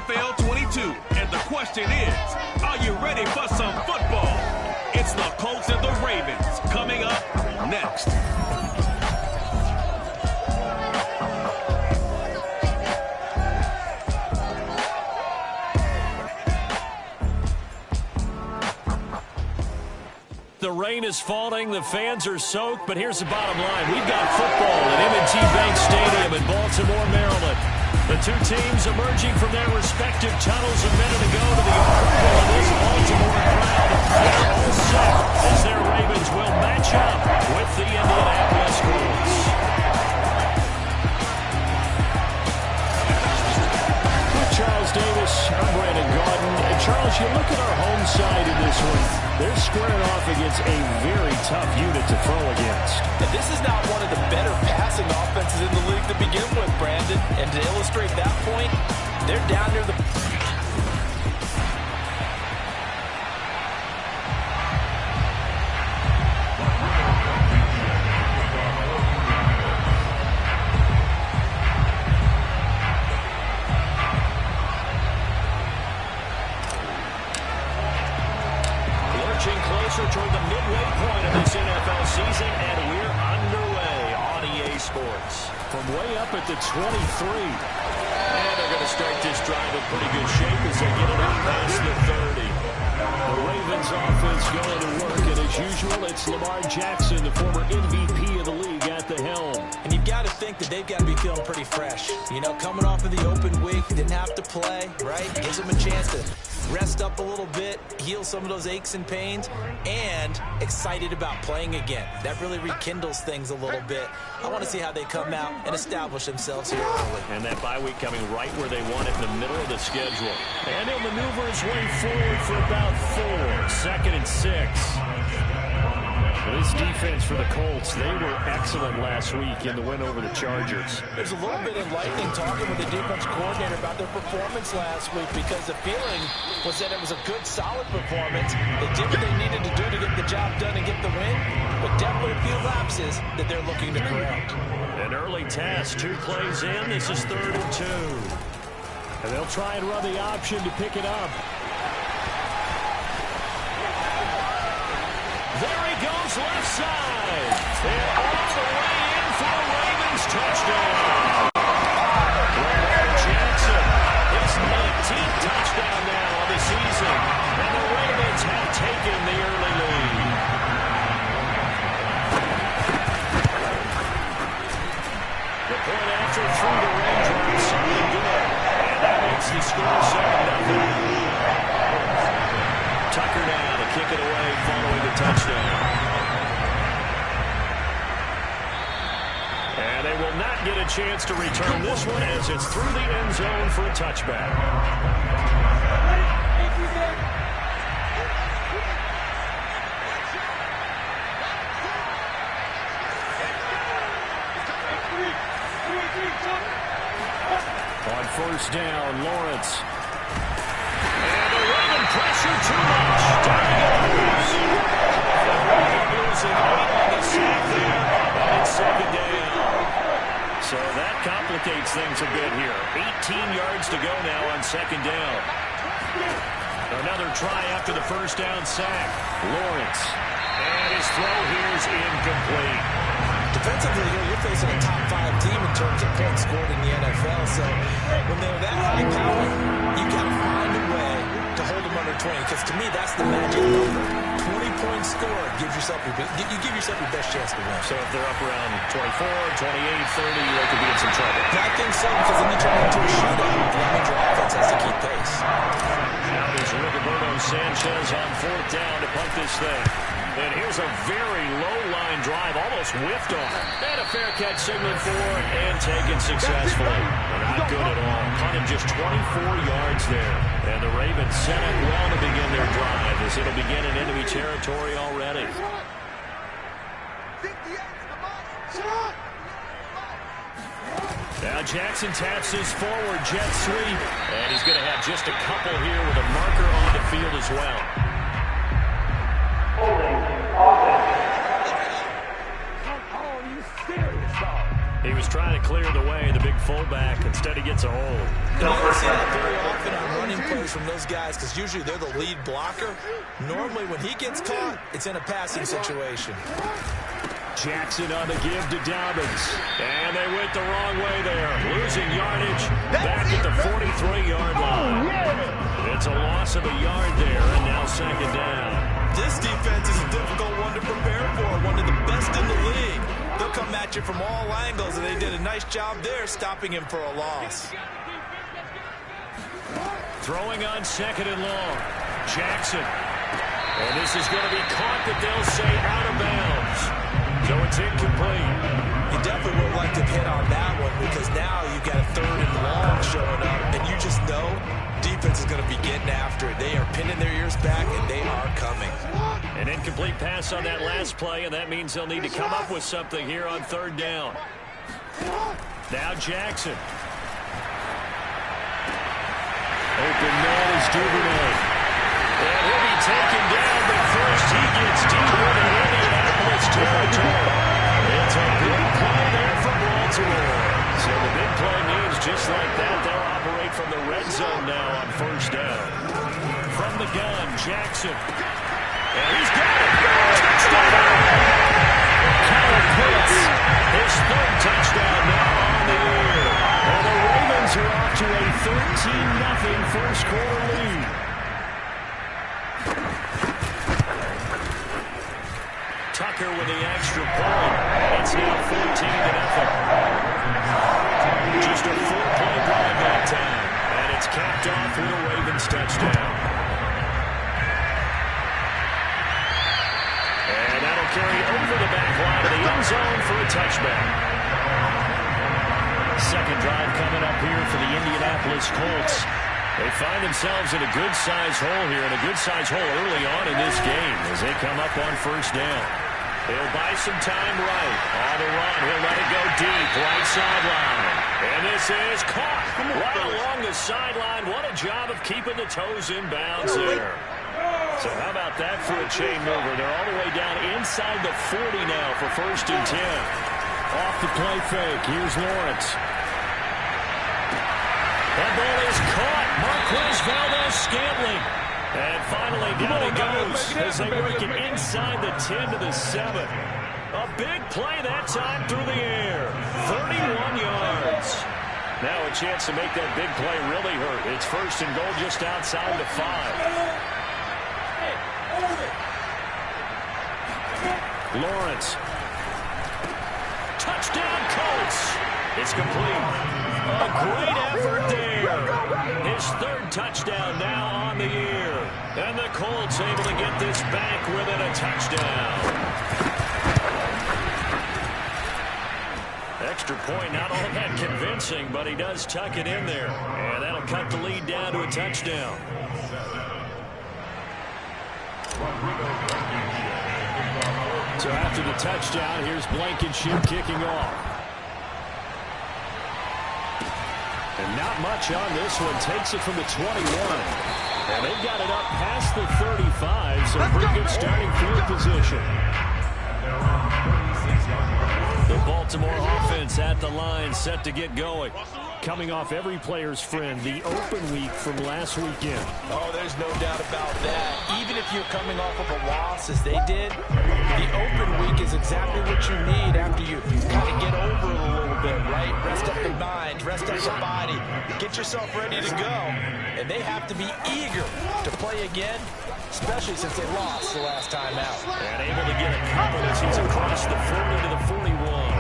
NFL 22. And the question is, are you ready for some football? It's the Colts and the Ravens coming up next. The rain is falling, the fans are soaked, but here's the bottom line. We've got football at M&T Bank Stadium in Baltimore, Maryland. The two teams emerging from their respective tunnels a minute ago to the approval of this Baltimore crowd. They're all set as their Ravens will match up with the Indianapolis Colts. Charles Davis, I'm Brandon Gaudin. And Charles, you look at our home side in this one. They're squaring off against a very tough unit to throw against. And this is not one of the better passing offenses in the league to begin with, Brandon. And to illustrate that point, they're down near the... Toward the midway point of this NFL season, and we're underway on EA Sports. From way up at the 23. And they're going to start this drive in pretty good shape as they get it up past the 30. The Ravens offense going to work, and as usual, it's Lamar Jackson, the former MVP of the league, at the helm. And you've got to think that they've got to be feeling pretty fresh. You know, coming off of the open week, didn't have to play, right? Gives them a chance to rest up a little bit, heal some of those aches and pains, and excited about playing again. That really rekindles things a little bit. I want to see how they come out and establish themselves here early. And that bye week coming right where they want it, in the middle of the schedule. And he'll maneuver his way forward for about 4. 2nd and 6. This defense for the Colts, they were excellent last week in the win over the Chargers. There's a little bit enlightening talking with the defense coordinator about their performance last week, because the feeling was that it was a good, solid performance. They did what they needed to do to get the job done and get the win, but definitely a few lapses that they're looking to correct. An early test, 2 plays in. This is 3rd and 2. And they'll try and run the option to pick it up. There he goes, left side. And all the way in for a Ravens touchdown. Lamar Jackson, his 19th touchdown now of the season. And the Ravens have taken the early lead. The point after through the raindrops, something good. And that makes the score 7-0. Tucker now to kick it away following the touchdown. And they will not get a chance to return this one as it's through the end zone for a touchback. On 1st down, Lawrence. And the Raven pressure too much. Down he goes. Losing 8 on the sack there. And it's 2nd down. So that complicates things a bit here. 18 yards to go now on 2nd down. Another try after the 1st down sack. Lawrence. And his throw here is incomplete. Defensively here, you're facing a top 5 team in terms of points scored in the NFL. So when they're that high power, you got to find a way to hold them under 20. Because to me, that's the magic number. 20 points scored gives yourself you give yourself your best chance to win. So if they're up around 24, 28, 30, they could be in some trouble. I think so, because then you turn into a shootout. That means your offense has to keep pace. Now there's Roberto Sanchez on 4th down to punt this thing. And here's a very low-line drive, almost whiffed on. And a fair catch signaled for and taken successfully. Not good at all. Punted just 24 yards there. And the Ravens set up well to begin their drive as it'll begin in enemy territory already. Now Jackson taps his forward jet sweep. And he's going to have just a couple here with a marker on the field as well. He was trying to clear the way, the big fullback. Instead, he gets a hold. You don't see that very often on pressures from those guys because usually they're the lead blocker. Normally when he gets caught, it's in a passing situation. Jackson on the give to Dobbins. And they went the wrong way there. Losing yardage back at the 43-yard line. It's a loss of a yard there, and now second down. This defense is a difficult one to prepare for, one of the best in the league. They'll come at you from all angles, and they did a nice job there stopping him for a loss. Throwing on second and long. Jackson. And this is going to be caught, but they'll say out of bounds. So it's incomplete. You definitely would like to hit on that one because now you've got a third and long showing up, and you just know defense is going to be getting after it. They are pinning their ears back, and they are coming. An incomplete pass on that last play, and that means they'll need to come up with something here on third down. Now Jackson. Open man is Duvernay. And he'll be taken down, but first he gets deep into Indianapolis territory. It's a big play there for Baltimore. So the big play means just like that, they'll operate from the red zone now on first down. From the gun, Jackson. And he's got it. Touchdown! Kyle Pitts, his third touchdown now on the year. And the Ravens are off to a 13-0 first quarter lead. Tucker with the extra point. It's now 14-0. Just a 4-play drive that time. And it's capped off with a Ravens touchdown. And that'll carry over the back line of the end zone for a touchback. Second drive coming up here for the Indianapolis Colts. They find themselves in a good-sized hole here, and a good-sized hole early on in this game as they come up on first down. He'll buy some time right. On the run, he'll let it go deep, right sideline. And this is caught right along the sideline. What a job of keeping the toes in bounds there. So how about that for a chain mover? They're all the way down inside the 40 now for first and 10. Off the play fake, here's Lawrence. That ball is caught. Marquez Valdez-Scantling. And finally down he goes as they work it inside the 10 to the 7. A big play that time through the air. 31 yards. Now a chance to make that big play really hurt. It's first and goal just outside the 5. Lawrence. Touchdown Colts. It's complete. A great effort there. His third touchdown now on the year. And the Colts able to get this back within a touchdown. Extra point, not all that convincing, but he does tuck it in there. And that'll cut the lead down to a touchdown. So after the touchdown, here's Blankenship kicking off. And not much on this one. Takes it from the 21. And they've got it up past the 35, so pretty good starting field position. The Baltimore offense at the line, set to get going. Coming off every player's friend, the open week from last weekend. Oh, there's no doubt about that. Even if you're coming off of a loss, as they did, the open week is exactly what you need after you kind of get over it a little bit, right? Rest up the mind, rest up the body, get yourself ready to go. And they have to be eager to play again, especially since they lost the last time out. And able to get a couple as he's across the 40 to the 41.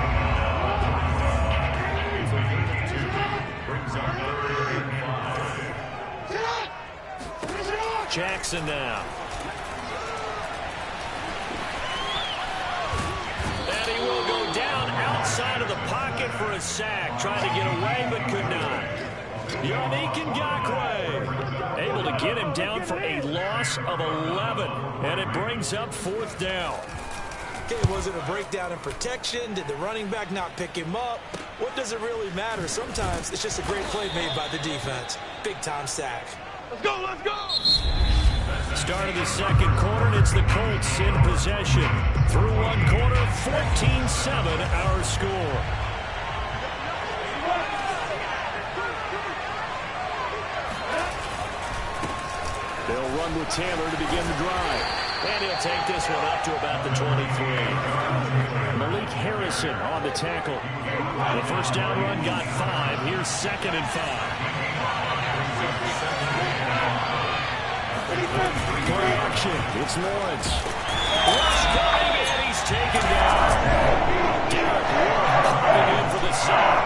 Jackson now. And he will go down outside of the pocket for a sack. Trying to get away, but could not. Yannick Ngakoue able to get him down for a loss of 11. And it brings up fourth down. Okay, was it a breakdown in protection? Did the running back not pick him up? What does it really matter? Sometimes it's just a great play made by the defense. Big-time sack. Let's go, let's go! Start of the second quarter, and it's the Colts in possession. Through one quarter, 14-7 our score. They'll run with Taylor to begin the drive. And he'll take this one up to about the 23. Malik Harrison on the tackle. The first down run got 5. Here's 2nd and 5. For action, it's Lawrence. Rush coming, and he's taken down. Derek Wolfe coming in for the sack.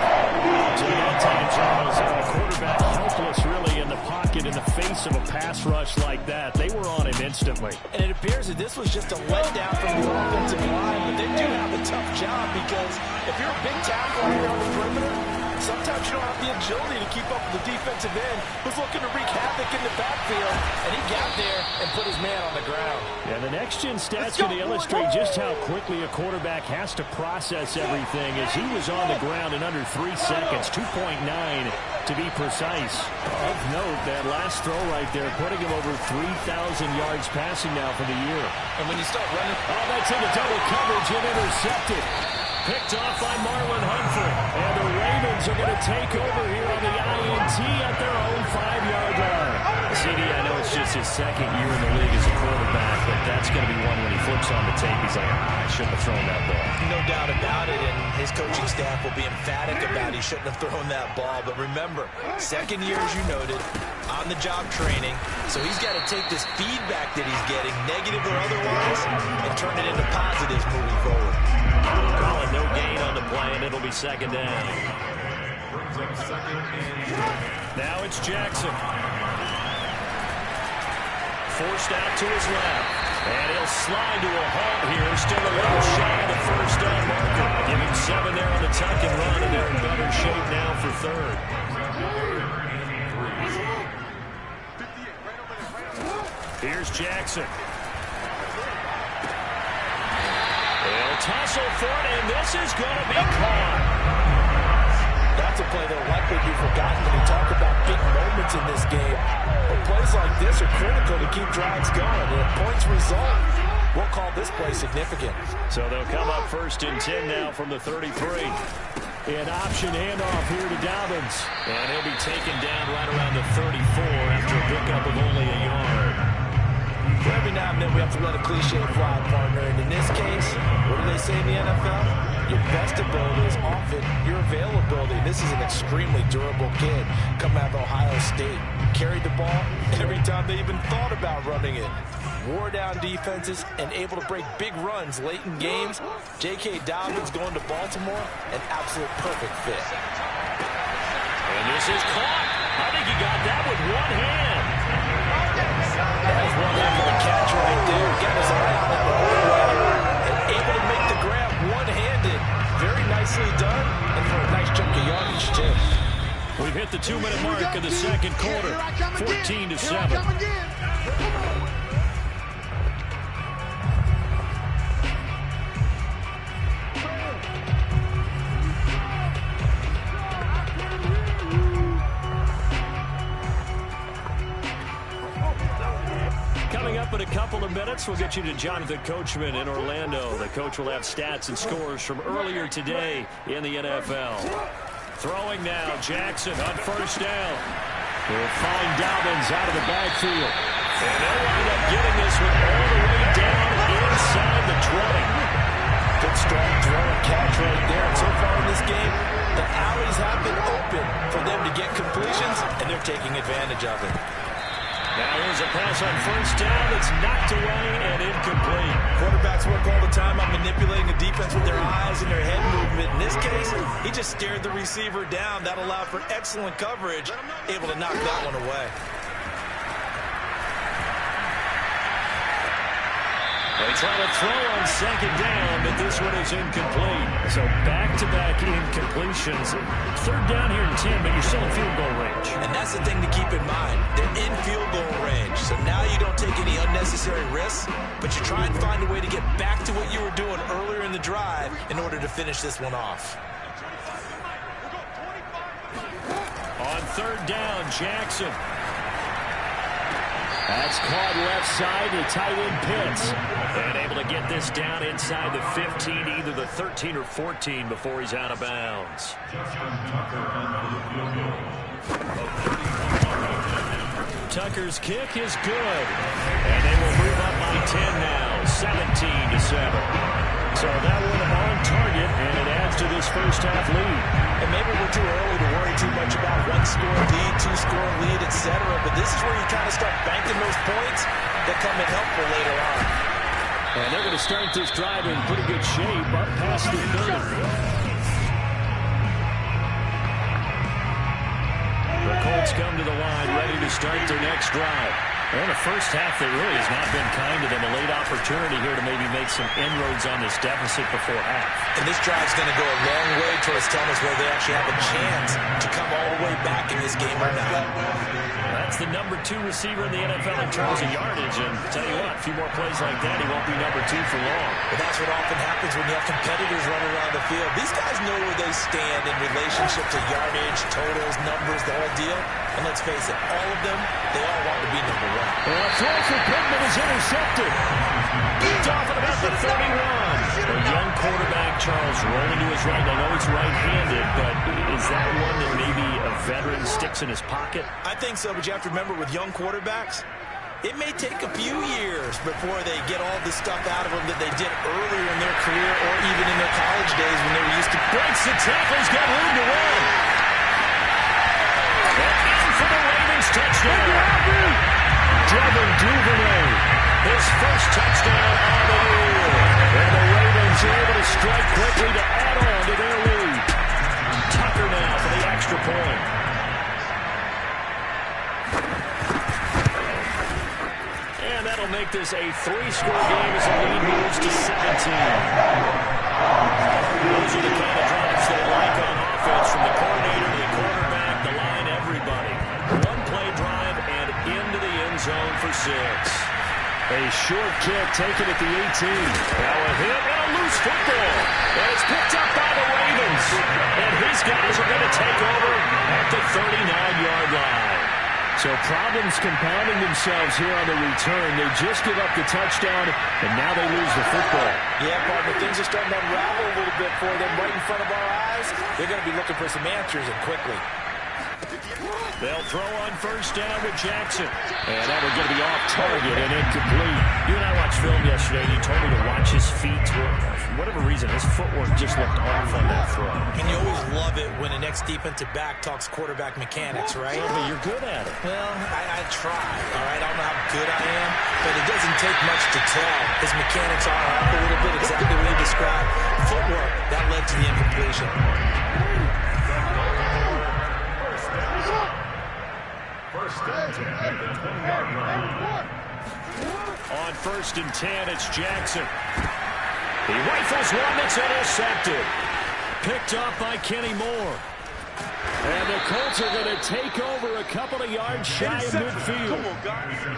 To the end-time, Charles, a quarterback helpless, really, in the pocket in the face of a pass rush like that. They were on him instantly. And it appears that this was just a letdown from the offensive line, but they do have a tough job because if you're a big tackle here on the perimeter, sometimes you don't have the agility to keep up with the defensive end who's looking to wreak havoc in the backfield, and he got there and put his man on the ground. And the next-gen stats going to illustrate just how quickly a quarterback has to process everything as he was on the ground in under 3 seconds, 2.9 to be precise. Of note, that last throw right there, putting him over 3,000 yards passing now for the year. And when you start running... Oh, that's into double coverage and intercepted. Picked off by Marlon Humphrey. And the Ravens are going to take over here on the INT at their own 5-yard line. CD, I know it's just his 2nd year in the league as a quarterback, but that's going to be one when he flips on the tape, he's like, I shouldn't have thrown that ball. No doubt about it, and his coaching staff will be emphatic about he shouldn't have thrown that ball. But remember, 2nd year, as you noted, on-the-job training, so he's got to take this feedback that he's getting, negative or otherwise, and turn it into positives moving forward. Calling no gain on the play, and it'll be 2nd down. Now it's Jackson. Forced out to his left. And he'll slide to a halt here. Still a little shy of the first down marker. Give him 7 there on the tuck and run, and they're in better shape now for 3rd. Here's Jackson. They'll tussle for it, and this is going to be caught. That's a play that'll likely be forgotten when we talk about big moments in this game. But plays like this are critical to keep drives going. And if points result, we'll call this play significant. So they'll come up 1st and 10 now from the 33. An option handoff here to Dobbins. And he'll be taken down right around the 34 after a pickup of only a yard. For every now and then we have to let a cliche fly, partner. And in this case, what do they say in the NFL? Your best ability is often your availability. This is an extremely durable kid coming out of Ohio State. Carried the ball every time they even thought about running it. Wore down defenses and able to break big runs late in games. J.K. Dobbins going to Baltimore, an absolute perfect fit. And this is caught. I think he got that with one hand. That was one heck of a catch right there. Got his eye on it the whole way. And able to make the grab one-handed. Very nicely done. And for a nice chunk of yardage, too. We've hit the 2-minute mark of the 2nd quarter. 14-7. In a couple of minutes, we'll get you to Jonathan Coachman in Orlando. The coach will have stats and scores from earlier today in the NFL. Throwing now, Jackson on 1st down. He'll find Dobbins out of the backfield. And they'll wind up getting this one all the way down inside the 20. Good strong throw and catch right there. And so far in this game, the alleys have been open for them to get completions, and they're taking advantage of it. Now here's a pass on 1st down. It's knocked away and incomplete. Quarterbacks work all the time on manipulating the defense with their eyes and their head movement. In this case, he just stared the receiver down. That allowed for excellent coverage, able to knock that one away. They try to throw on 2nd down, but this one is incomplete. So back-to-back incompletions. 3rd down here in 10, but you're still in field goal range. And that's the thing to keep in mind. They're in field goal range. So now you don't take any unnecessary risks, but you try and find a way to get back to what you were doing earlier in the drive in order to finish this one off. On 3rd down, Jackson. That's caught left side to tight end Pitts. And able to get this down inside the 15, either the 13 or 14 before he's out of bounds. Tucker's kick is good. And they will move up by 10 now, 17-7. So that one on target, and it adds to this first-half lead. And maybe we're too early to worry too much about one-score lead, two-score lead, etc. But this is where you kind of start banking those points that come in helpful later on. And they're going to start this drive in pretty good shape up past the 30. The Colts come to the line, ready to start their next drive. Well, the first half, there really has not been kind to them. A late opportunity here to maybe make some inroads on this deficit before half. And this drive's going to go a long way towards telling us whether they actually have a chance to come all the way back in this game or not. That's the number 2 receiver in the NFL in terms of yardage. And tell you what, a few more plays like that, he won't be number 2 for long. But that's what often happens when you have competitors running around the field. These guys know where they stand in relationship to yardage, totals, numbers, the whole deal. And let's face it, all of them, they all want to be number 1. And a throw for Pittman is intercepted. It's off at about the 31. A young quarterback, Charles, rolling to his right. I know he's right-handed, but is that one that maybe a veteran sticks in his pocket? I think so, but you have to remember with young quarterbacks, it may take a few years before they get all the stuff out of them that they did earlier in their career or even in their college days when they were used to. Breaks the tackle, he's got room to run. And for the Ravens touchdown. Duvernay, his first touchdown on the year. And the Ravens are able to strike quickly to add on to their lead. Tucker now for the extra point. And that'll make this a 3-score game as the lead moves to 17. Those are the kind of drives they like on offense, from the coordinator to the quarterback, the line, everybody. One-play drive and into the end zone for 6. A short kick taken at the 18. Now a hit and a loose football. And it's picked up by the Ravens. And his guys are going to take over at the 39-yard line. So problems compounding themselves here on the return. They just give up the touchdown, and now they lose the football. Yeah, partner, things are starting to unravel a little bit for them right in front of our eyes. They're going to be looking for some answers, and quickly. They'll throw on first down to Jackson. And that one's going to be off target and incomplete. You and I watched film yesterday, and you told me to watch his feet. For whatever reason, his footwork just looked off on that throw. And you always love it when an ex-defensive back talks quarterback mechanics, right? Yeah, but you're good at it. Well, I try, all right? I don't know how good I am, but it doesn't take much to tell. His mechanics are off a little bit, exactly what you described. Footwork, that led to the incompletion. On 1st and 10, it's Jackson. He rifles one that's intercepted. Picked off by Kenny Moore. And the Colts are going to take over a couple of yards shy of midfield.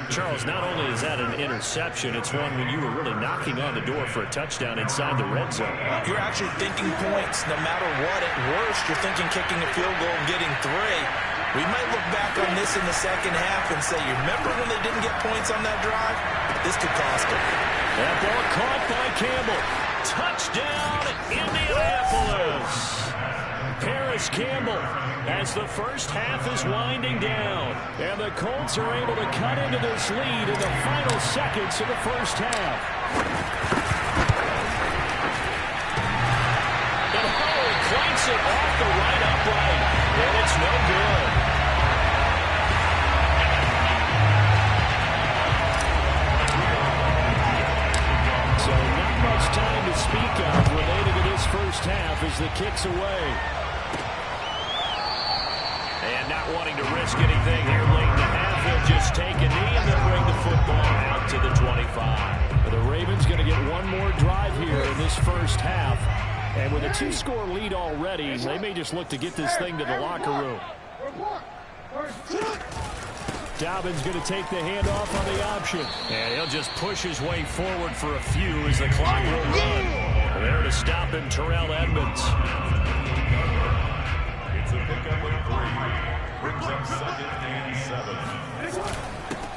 Charles, not only is that an interception, it's one when you were really knocking on the door for a touchdown inside the red zone. You're actually thinking points. No matter what, at worst, you're thinking kicking a field goal and getting 3. We might look back on this in the second half and say, you remember when they didn't get points on that drive? This could cost them. That ball caught by Campbell. Touchdown, Indianapolis. Paris Campbell, as the first half is winding down. And the Colts are able to cut into this lead in the final seconds of the first half. And Howard clanks it off the right upright. And it's no good. So not much time to speak of related to this first half as the kick's away. And not wanting to risk anything here late in the half, he'll just take a knee and then bring the football out to the 25. The Ravens going to get one more drive here in this first half. And with a 2-score lead already, they may just look to get this thing to the locker room. Dobbins going to take the handoff on the option. And he'll just push his way forward for a few as the clock will run. There to stop him, Terrell Edmonds. It's a pickup of 3. Brings up 2nd and 7.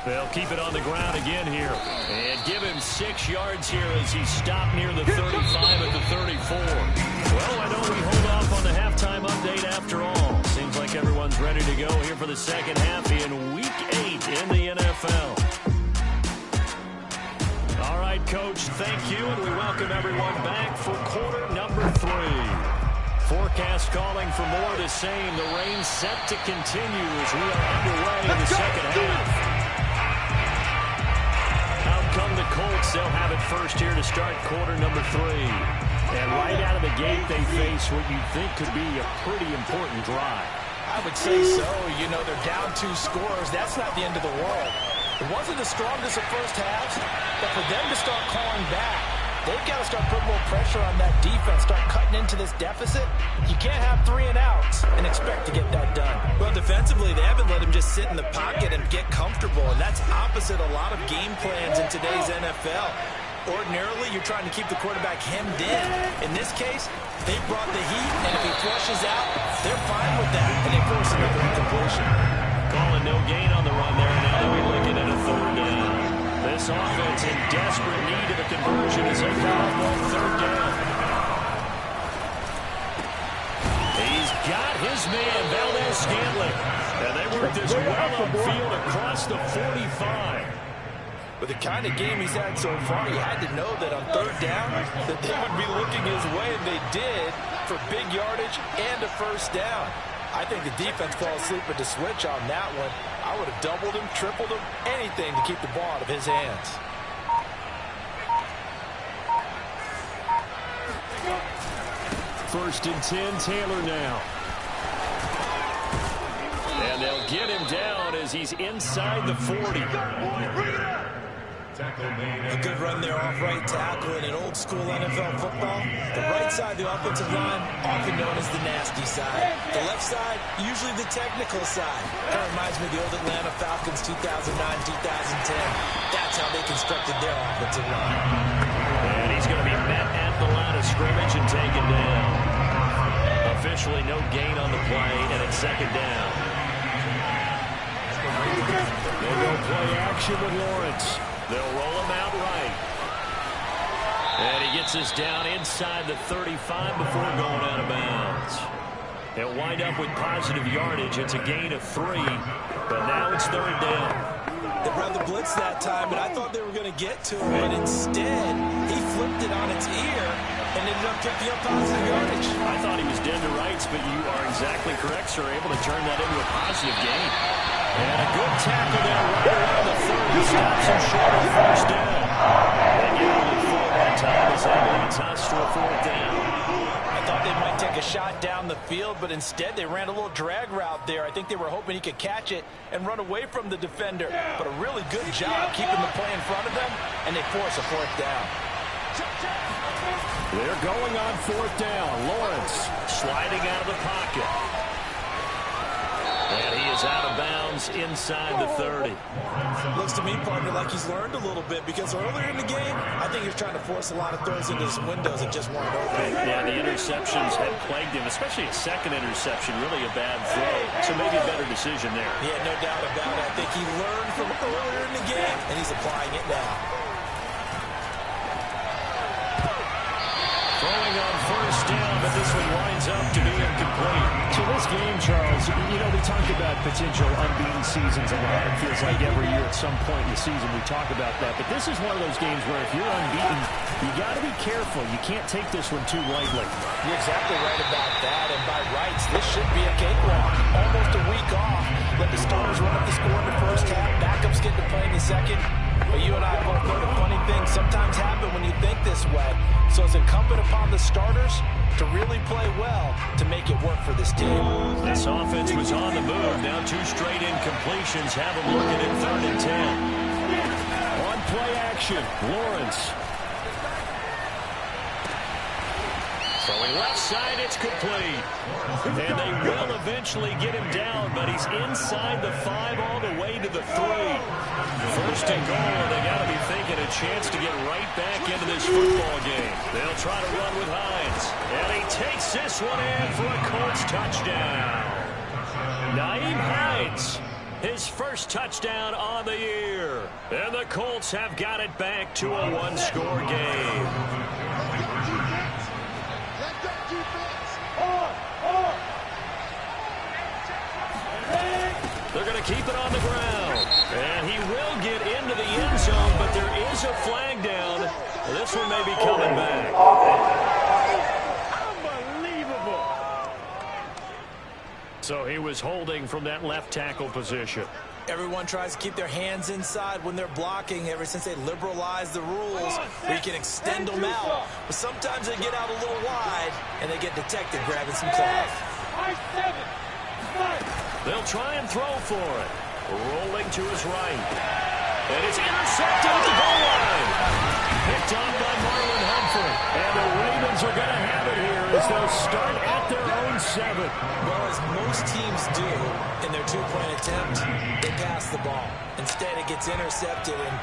They'll keep it on the ground again here. And give him 6 yards here as he stopped near the 35 at the 34. Well, I know we hold off on the halftime update after all. Seems like everyone's ready to go here for the second half in Week 8 in the NFL. All right, Coach, thank you, and we welcome everyone back for quarter number 3. Forecast calling for more of the same. The rain set to continue as we are underway in the second half. Out come the Colts. They'll have it first here to start quarter number 3. And right out of the gate, they face what you think could be a pretty important drive. I would say so. You know, they're down 2 scores. That's not the end of the world. It wasn't the strongest of first halves, but for them to start calling back, they've got to start putting more pressure on that defense, start cutting into this deficit. You can't have 3 and outs and expect to get that done. Well, defensively, they haven't let him just sit in the pocket and get comfortable, and that's opposite a lot of game plans in today's NFL. Ordinarily, you're trying to keep the quarterback hemmed in. In this case, they brought the heat, and if he flushes out, they're fine with that, and they force another incompletion. Calling no gain on the run there. Now they'll be looking at a 3rd down. This offense in desperate need of a conversion as they come up on 3rd down. He's got his man, Valdez-Scantling. And they work this well upfield across the 45. With the kind of game he's had so far, you had to know that on 3rd down that they would be looking his way, and they did, for big yardage and a 1st down. I think the defense fell asleep with the switch on that one. I would have doubled him, tripled him, anything to keep the ball out of his hands. First and 10, Taylor now. And they'll get him down as he's inside the 40. A good run there off right tackle in an old-school NFL football. The right side of the offensive line, often known as the nasty side. The left side, usually the technical side. Kind of reminds me of the old Atlanta Falcons 2009-2010. That's how they constructed their offensive line. And he's going to be met at the line of scrimmage and taken down. Officially no gain on the play, and it's 2nd down. They'll go play action with Lawrence. They'll roll him out right. And he gets us down inside the 35 before going out of bounds. They'll wind up with positive yardage. It's a gain of 3, but now it's 3rd down. They ran the blitz that time, and I thought they were going to get to him, but instead, he flipped it on its ear and ended up picking up positive yardage. I thought he was dead to rights, but you are exactly correct, sir. Able to turn that into a positive gain. And a good tackle there right around the 30. Stops him short of 1st down. They get only 4 that time as that leads us to a 4th down. I thought they might take a shot down the field, but instead they ran a little drag route there. I think they were hoping he could catch it and run away from the defender. But a really good job keeping the play in front of them, and they force a 4th down. They're going on 4th down. Lawrence sliding out of the pocket. And he is out of bounds inside the 30. Looks to me, partner, like he's learned a little bit, because earlier in the game, I think he was trying to force a lot of throws into some windows that just weren't open. Yeah, the interceptions had plagued him, especially a 2nd interception, really a bad throw. So maybe a better decision there. Yeah, no doubt about it. I think he learned from earlier in the game, and he's applying it now. Throwing on 1st down, but this one winds up to be incomplete. To this game, Charles, you know, we talk about potential unbeaten seasons a lot. It feels like every year at some point in the season we talk about that. But this is one of those games where if you're unbeaten, you got to be careful. You can't take this one too lightly. You're exactly right about that, and by rights, this should be a cakewalk. Almost a week off. Let the starters run up the score in the 1st half. Backups get to play in the 2nd. But you and I both know the funny things sometimes happen when you think this way. So it's incumbent upon the starters to really play well to make it work for this team. This offense was on the move. Now 2 straight incompletions have them looking at 3rd and 10. On play action, Lawrence. Throwing left side, it's complete. And they will eventually get him down, but he's inside the 5 all the way to the 3. 1st and goal, they got to be thinking a chance to get right back into this football game. They'll try to run with Hines. And he takes this one in for a Colts touchdown. Nyheim Hines, his 1st touchdown on the year. And the Colts have got it back to a 1-score game. They're going to keep it on the ground. get into the end zone, but there is a flag down. This one may be coming back. Unbelievable. So he was holding from that left tackle position. Everyone tries to keep their hands inside when they're blocking ever since they liberalized the rules where you can extend them out. But sometimes they get out a little wide and they get detected grabbing some cloth. They'll try and throw for it. Rolling to his right. And it's intercepted at the goal line. Picked off by Marlon Humphrey. And the Ravens are going to have it here as they'll start at their own 7. Well, as most teams do in their two-point attempt, they pass the ball. Instead, it gets intercepted. And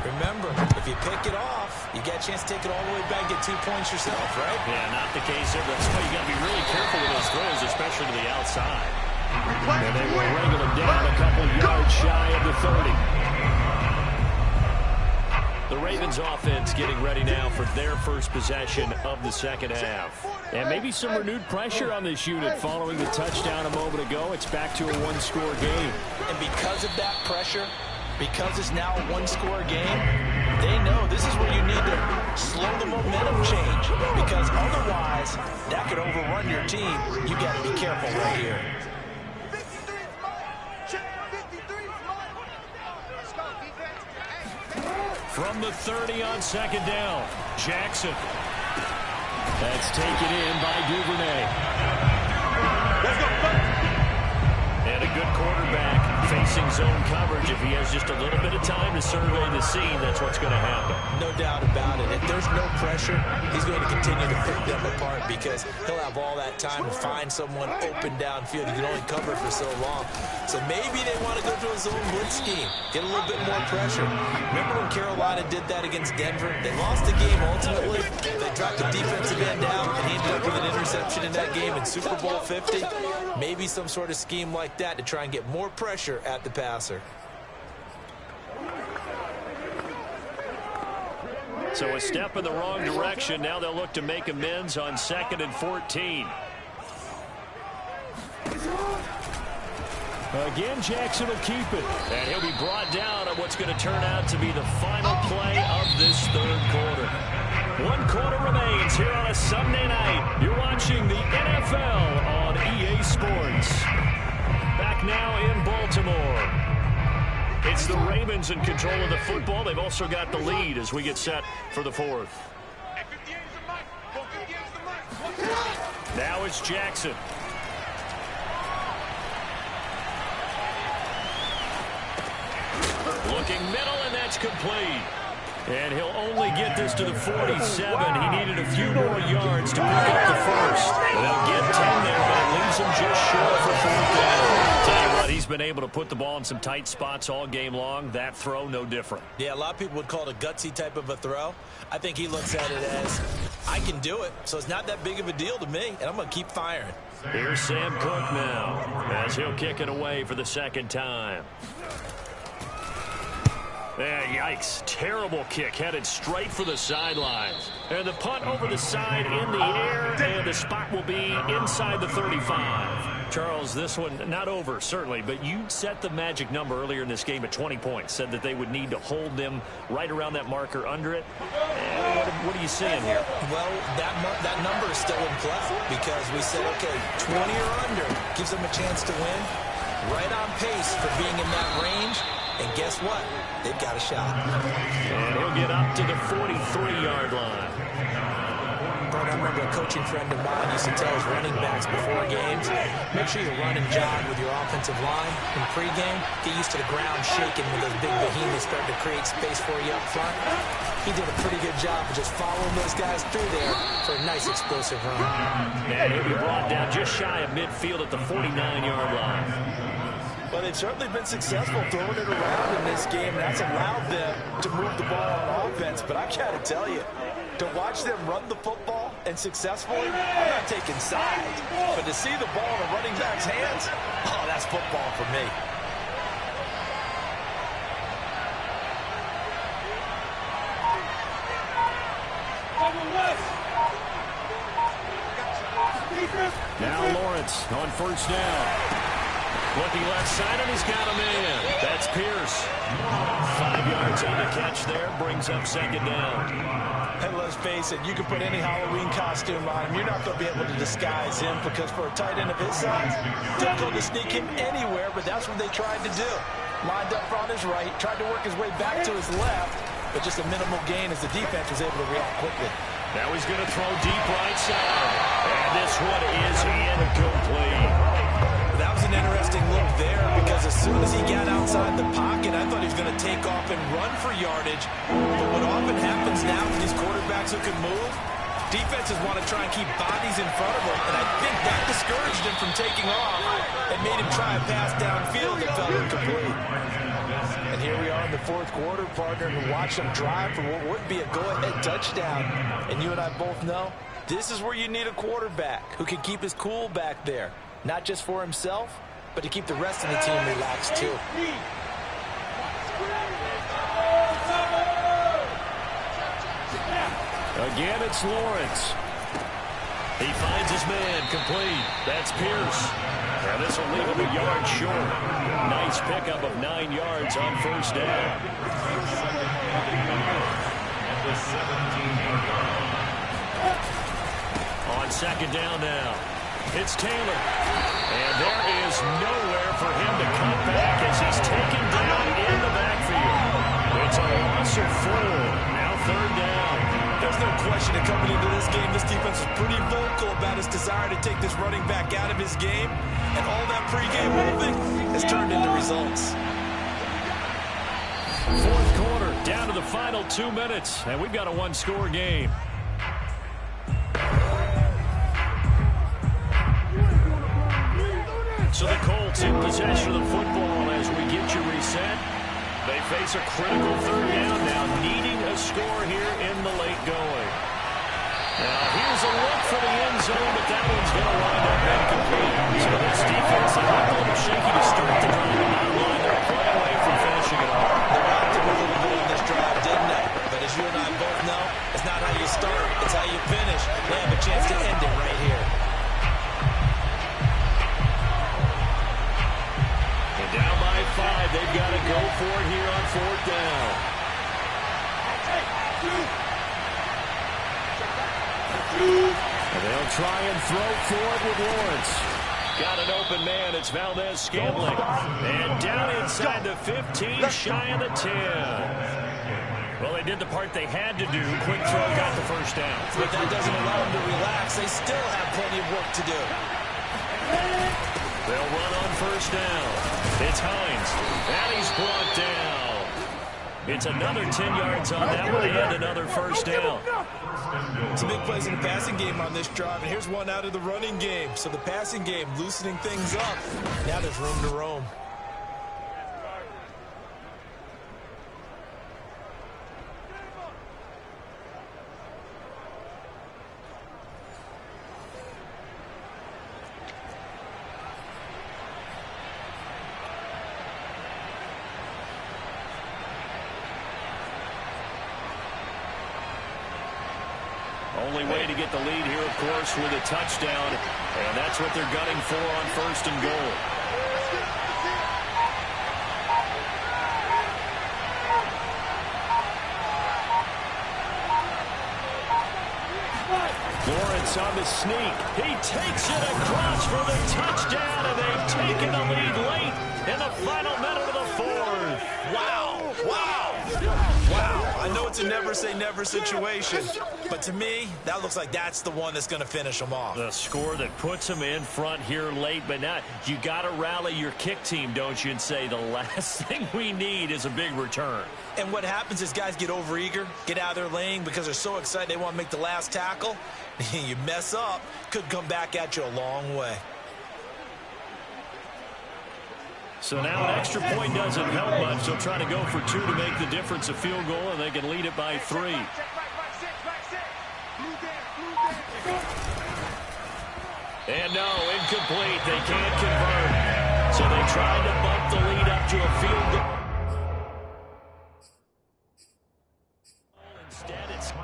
remember, if you pick it off, you get a chance to take it all the way back and get 2 points yourself, right? Yeah, not the case here. That's why you got to be really careful with those throws, especially to the outside. And they will wrangle him down a couple yards shy of the 30. The Ravens offense getting ready now for their first possession of the second half. And maybe some renewed pressure on this unit following the touchdown a moment ago. It's back to a one-score game. And because of that pressure, because it's now a one-score game, they know this is where you need to slow the momentum change. Because otherwise, that could overrun your team. You got to be careful right here. From the 30 on second down, Jackson. That's taken in by Duvernay. And a good quarterback facing zone coverage. If he has just a little bit of time to survey the scene, that's what's going to happen. No doubt about it. If there's no pressure, he's going to continue to pick them apart because he'll have all that time to find someone open downfield. He can only cover for so long. So maybe they want to go to a zone blitz scheme, get a little bit more pressure. Remember when Carolina did that against Denver? They lost the game ultimately. They dropped the defensive end down, and he ended up with an interception in that game in Super Bowl 50. Maybe some sort of scheme like that to try and get more pressure at the passer. So a step in the wrong direction. Now they'll look to make amends on 2nd and 14. Again, Jackson will keep it. And he'll be brought down on what's going to turn out to be the final play of this third quarter. 1 quarter remains here on a Sunday night. You're watching the NFL on EA Sports. Back now in Baltimore. It's the Ravens in control of the football. They've also got the lead as we get set for the fourth. Now it's Jackson. Looking middle, and that's complete. And he'll only get this to the 47. He needed a few more yards to pick up the first. They'll get 10 there, but it leaves him just short for 4th down. Tell you what, he's been able to put the ball in some tight spots all game long. That throw, no different. Yeah, a lot of people would call it a gutsy type of a throw. I think he looks at it as, I can do it, so it's not that big of a deal to me, and I'm going to keep firing. Here's Sam Cook now as he'll kick it away for the second time. Yikes. Terrible kick headed straight for the sidelines. And the punt over the side in the air, and the spot will be inside the 35. Charles, this one not over, certainly, but you set the magic number earlier in this game at 20 points. Said that they would need to hold them right around that marker under it. And what are you seeing here? Well, that number is still in play because we said, okay, 20 or under gives them a chance to win. Right on pace for being in that range. And guess what? They've got a shot. And he'll get up to the 43-yard line. Bert, I remember a coaching friend of mine used to tell his running backs before games, make sure you run and jog with your offensive line in pregame. Get used to the ground shaking when those big behemoths start to create space for you up front. He did a pretty good job of just following those guys through there for a nice explosive run. And he'll be brought down just shy of midfield at the 49-yard line. Well, they've certainly been successful throwing it around in this game. That's allowed them to move the ball on offense. But I got to tell you, to watch them run the football and successfully, I'm not taking sides. But to see the ball in a running back's hands, oh, that's football for me. Now Lawrence on first down. Looking left side, and he's got a man. That's Pierce. 5 5 yards on the catch there. Brings up second down. And let's face it, you can put any Halloween costume on him. You're not going to be able to disguise him because for a tight end of his size, difficult to sneak him anywhere, but that's what they tried to do. Lined up on his right, tried to work his way back to his left, but just a minimal gain as the defense was able to react quickly. Now he's going to throw deep right side. And this one is incomplete. That was an interesting look there because as soon as he got outside the pocket, I thought he was going to take off and run for yardage. But what often happens now with these quarterbacks who can move, defenses want to try and keep bodies in front of them, and I think that discouraged him from taking off and made him try a pass downfield that fell incomplete. And here we are in the fourth quarter, partner, and watch them drive for what would be a go-ahead touchdown. And you and I both know this is where you need a quarterback who can keep his cool back there, not just for himself, but to keep the rest of the team relaxed too. Again, it's Lawrence. He finds his man, complete. That's Pierce. And this will leave him a yard short. Nice pickup of 9 yards on first down. On second down now, it's Taylor. And there is nowhere for him to come back as he's taken down in the backfield. It's a loss of 4. Now third down. There's no question that coming into this game, this defense was pretty vocal about its desire to take this running back out of his game. And all that pregame moving has turned into results. Fourth quarter, down to the final 2 minutes. And we've got a one-score game. So the Colts in possession of the football as we get you reset. They face a critical third down now, needing a score here in the late going. Now here's a look for the end zone, but that one's going to wind up incomplete. So this defense, they looked a little shaky to start the drive, but not one. They're playing away from finishing it off. They rocked him a little bit on this drive, didn't they? But as you and I both know, it's not how you start, it's how you finish. They have a chance to end it right here. Down by 5. They've got to go for it here on fourth down. And they'll try and throw for it with Lawrence. Got an open man. It's Valdez-Scantling. And down inside the 15, shy of the 10. Well, they did the part they had to do. Quick throw got the first down. But that doesn't allow them to relax. They still have plenty of work to do. They'll run on first down. It's Hines. And he's brought down. It's another 10 yards on that one and another first down. Some big plays in the passing game on this drive, and here's one out of the running game. So the passing game loosening things up. Now there's room to roam. Only way to get the lead here, of course, with a touchdown. And that's what they're gunning for on first and goal. Lawrence on the sneak. He takes it across for the touchdown, and they've taken the lead late in the final minute of the fourth. Wow. Wow. Wow. I know it's a never-say-never situation, but to me, that looks like that's the one that's going to finish them off. The score that puts them in front here late, but now you got to rally your kick team, don't you, and say the last thing we need is a big return. And what happens is guys get overeager, get out of their lane because they're so excited they want to make the last tackle. You mess up, could come back at you a long way. So now an extra point doesn't help much. They'll try to go for 2 to make the difference a field goal, and they can lead it by 3. And no, incomplete. They can't convert. So they tried to bump the lead up to a field goal. Instead, it stays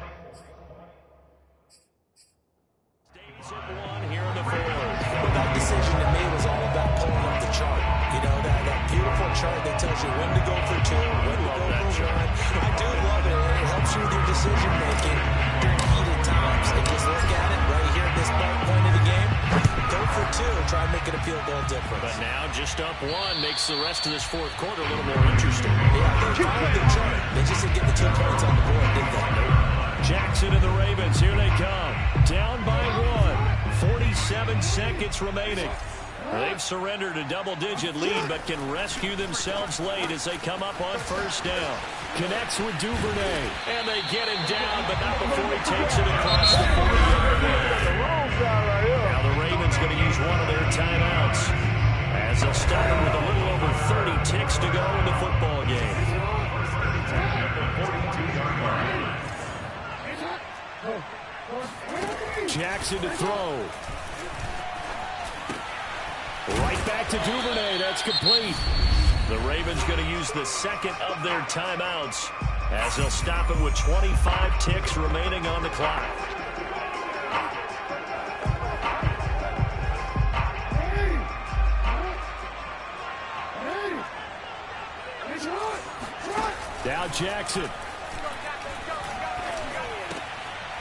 at 1 here in the fourth. Well, that decision to me was all about pulling up the chart. You know, that beautiful chart that tells you when to go for 2, when to go for 1. field goal difference. But now just up one makes the rest of this fourth quarter a little more interesting. Yeah, they followed their chart. They just didn't get the 2 points on the board, did they? Jackson and the Ravens, here they come. Down by 1. 47 seconds remaining. They've surrendered a double-digit lead, but can rescue themselves late as they come up on first down. Connects with Duvernay. And they get him down, but not before he takes it across the 40-yard line. Now the Ravens going to use one of their timeouts, as they'll stop him with a little over 30 ticks to go in the football game. Jackson to throw. Right back to Duvernay. That's complete. The Ravens going to use the second of their timeouts, as they'll stop it with 25 ticks remaining on the clock. Now Jackson.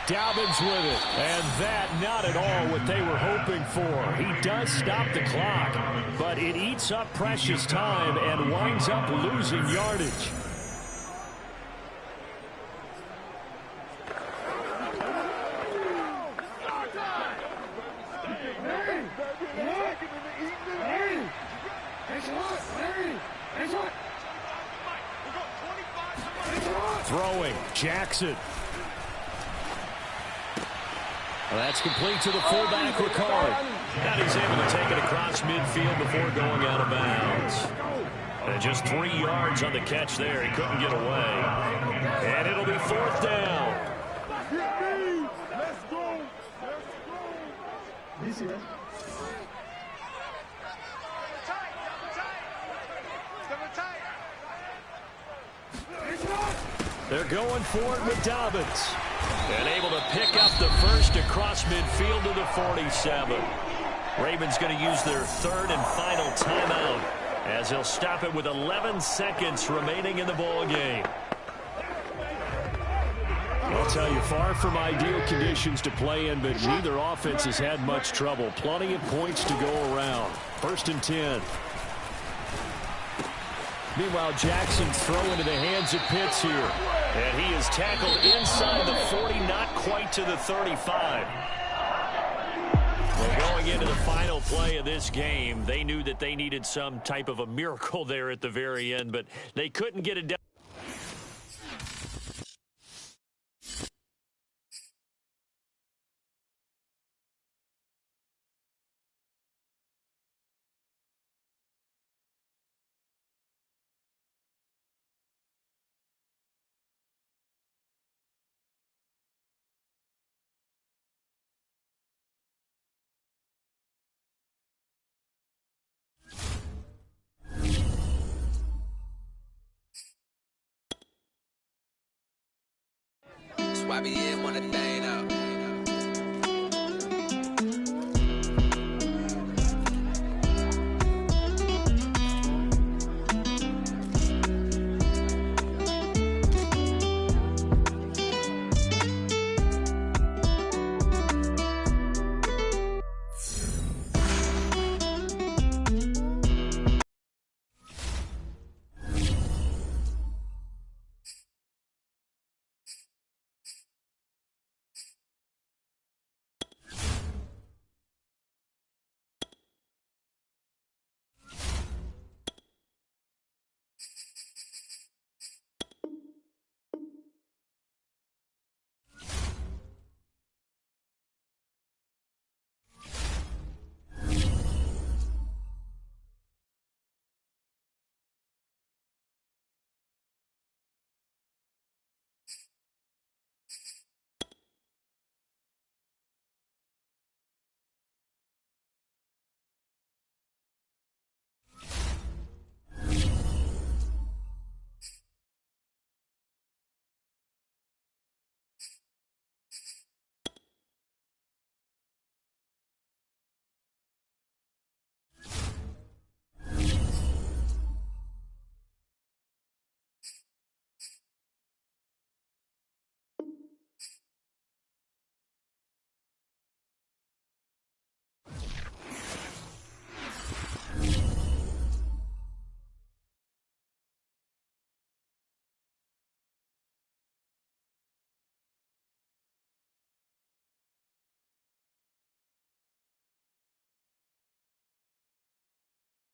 Dobbins with it, and that not at all what they were hoping for. He does stop the clock, but it eats up precious time and winds up losing yardage. Throwing, Jackson. Well, that's complete to the fullback, Ricard. And he's able to take it across midfield before going out of bounds. And just 3 yards on the catch there. He couldn't get away. And it'll be fourth down. Let's go. Let's go. They're going for it with Dobbins. And able to pick up the first across midfield to the 47. Ravens going to use their third and final timeout, as they'll stop it with 11 seconds remaining in the ball game. I'll tell you, far from ideal conditions to play in, but neither offense has had much trouble. Plenty of points to go around. First and 10. Meanwhile, Jackson's throw into the hands of Pitts here. And he is tackled inside the 40, not quite to the 35. Well, going into the final play of this game, they knew that they needed some type of a miracle there at the very end, but they couldn't get it done. YBN want a thing up.